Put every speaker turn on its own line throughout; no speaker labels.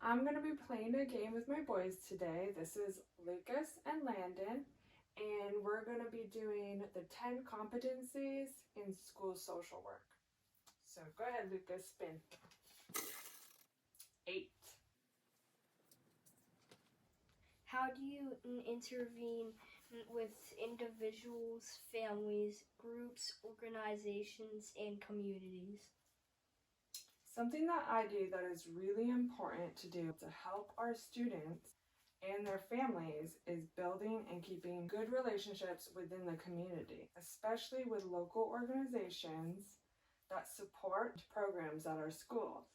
I'm going to be playing a game with my boys today. This is Lucas and Landon, and we're going to be doing the 10 competencies in school social work. So go ahead, Lucas, spin. 8.
How do you intervene with individuals, families, groups, organizations, and communities?
Something that I do that is really important to do to help our students and their families is building and keeping good relationships within the community, especially with local organizations that support programs at our school.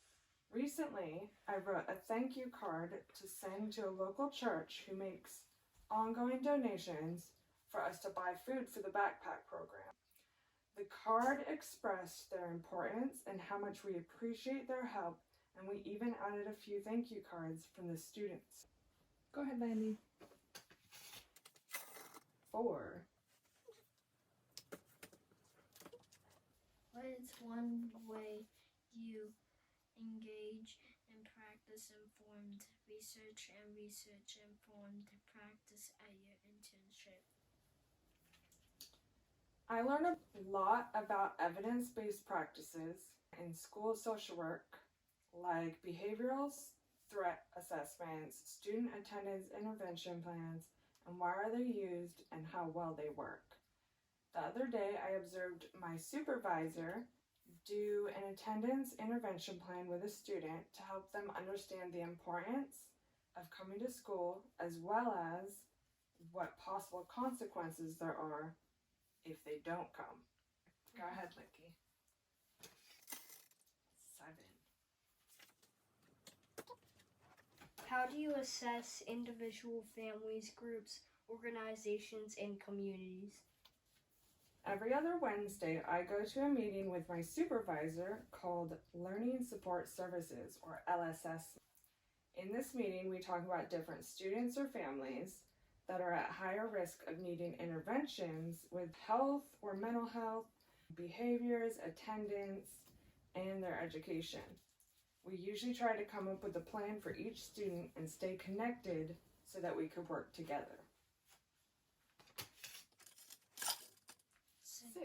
Recently, I wrote a thank you card to send to a local church who makes ongoing donations for us to buy food for the backpack program. The card expressed their importance and how much we appreciate their help, and we even added a few thank you cards from the students. Go ahead, Landy. 4.
What is one way you engage and practice informed research and research-informed practice at your internship?
I learned a lot about evidence-based practices in school social work, like behavioral threat assessments, student attendance intervention plans, and why are they used and how well they work. The other day, I observed my supervisor do an attendance intervention plan with a student to help them understand the importance of coming to school as well as what possible consequences there are if they don't come. Go ahead, Licky. 7.
How do you assess individual families, groups, organizations, and communities?
Every other Wednesday, I go to a meeting with my supervisor called Learning Support Services, or LSS. In this meeting, we talk about different students or families that are at higher risk of needing interventions with health or mental health, behaviors, attendance, and their education. We usually try to come up with a plan for each student and stay connected so that we could work together. 6.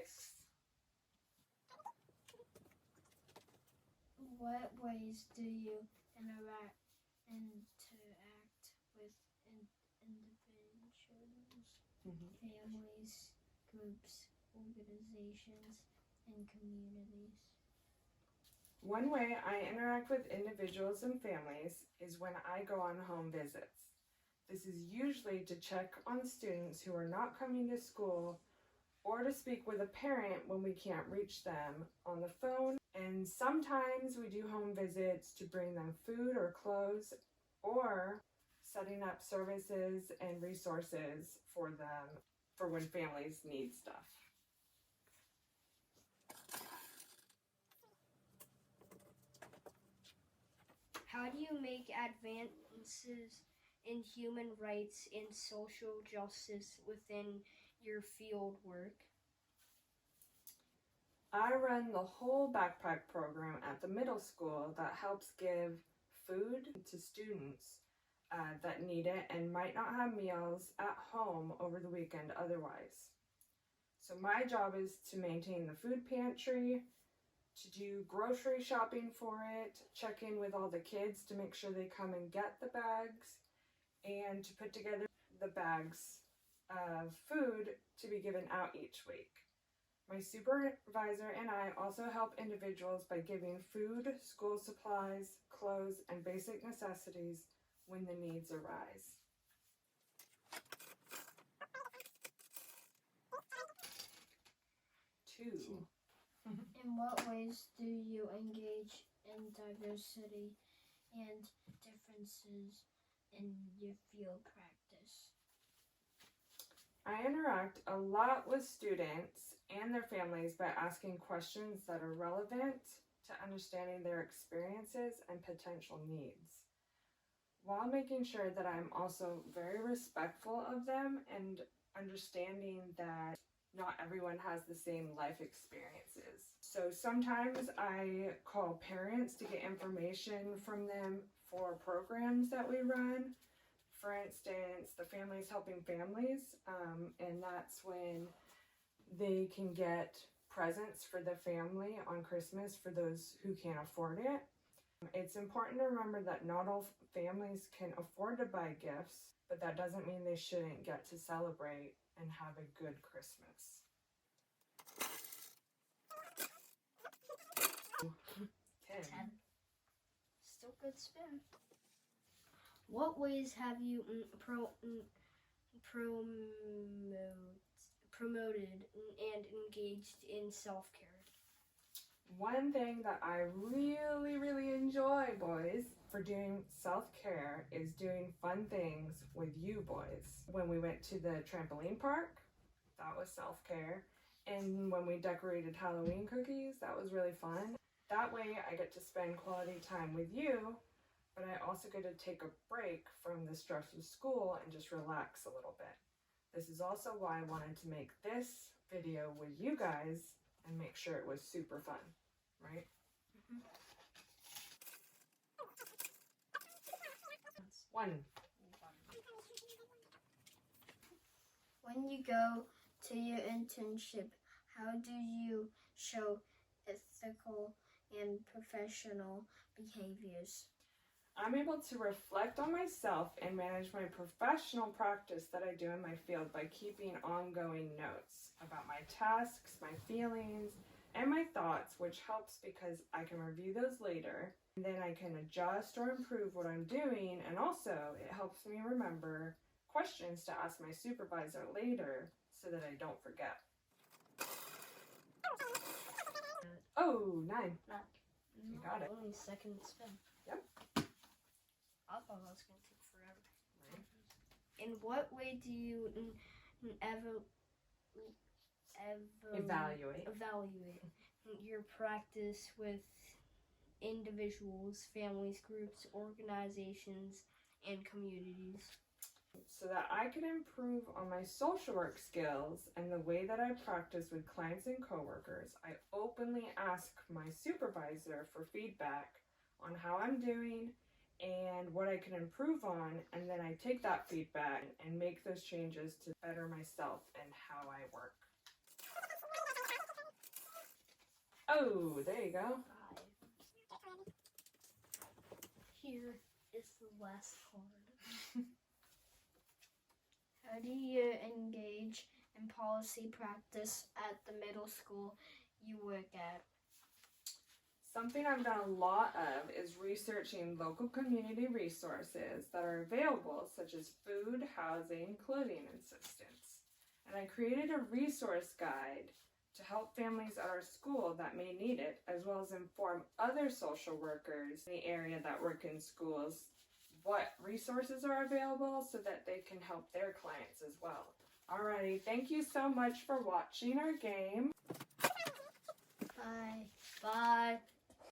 What ways do you interact with individuals, families, groups, organizations, and communities?
One way I interact with individuals and families is when I go on home visits. This is usually to check on students who are not coming to school or to speak with a parent when we can't reach them on the phone. And sometimes we do home visits to bring them food or clothes, or setting up services and resources for them for when families need stuff.
How do you make advances in human rights and social justice within your field work?
I run the whole backpack program at the middle school that helps give food to students that need it and might not have meals at home over the weekend otherwise. So my job is to maintain the food pantry, to do grocery shopping for it, check in with all the kids to make sure they come and get the bags, and to put together the bags of food to be given out each week. My supervisor and I also help individuals by giving food, school supplies, clothes, and basic necessities when the needs arise. 2.
In what ways do you engage in diversity and differences in your field practice?
I interact a lot with students and their families by asking questions that are relevant to understanding their experiences and potential needs, while making sure that I'm also very respectful of them and understanding that not everyone has the same life experiences. So sometimes I call parents to get information from them for programs that we run. For instance, the Families Helping Families, and that's when they can get presents for the family on Christmas for those who can't afford it. It's important to remember that not all families can afford to buy gifts, but that doesn't mean they shouldn't get to celebrate and have a good Christmas. 10.
Still good spin. What ways have you promoted and engaged in self-care?
One thing that I really enjoy, boys, for doing self-care is doing fun things with you boys. When we went to the trampoline park, that was self-care. And when we decorated Halloween cookies, that was really fun. That way I get to spend quality time with you, but I also get to take a break from the stress of school and just relax a little bit. This is also why I wanted to make this video with you guys and make sure it was super fun, right?
Mm-hmm.
1.
When you go to your internship, how do you show ethical and professional behaviors?
I'm able to reflect on myself and manage my professional practice that I do in my field by keeping ongoing notes about my tasks, my feelings, and my thoughts, which helps because I can review those later, and then I can adjust or improve what I'm doing, and also it helps me remember questions to ask my supervisor later so that I don't forget. Oh, 9. You got it.
Only second spin.
Yep.
I thought that was going to take forever. In what way do you
Evaluate
your practice with individuals, families, groups, organizations, and communities?
So that I can improve on my social work skills and the way that I practice with clients and coworkers, I openly ask my supervisor for feedback on how I'm doing and what I can improve on, and then I take that feedback and make those changes to better myself and how I work. Oh, there you go.
5. Here is the last card. How do you engage in policy practice at the middle school you work at?
Something I've done a lot of is researching local community resources that are available, such as food, housing, clothing assistance. And I created a resource guide to help families at our school that may need it, as well as inform other social workers in the area that work in schools what resources are available so that they can help their clients as well. Alrighty, thank you so much for watching our game.
Bye. Bye.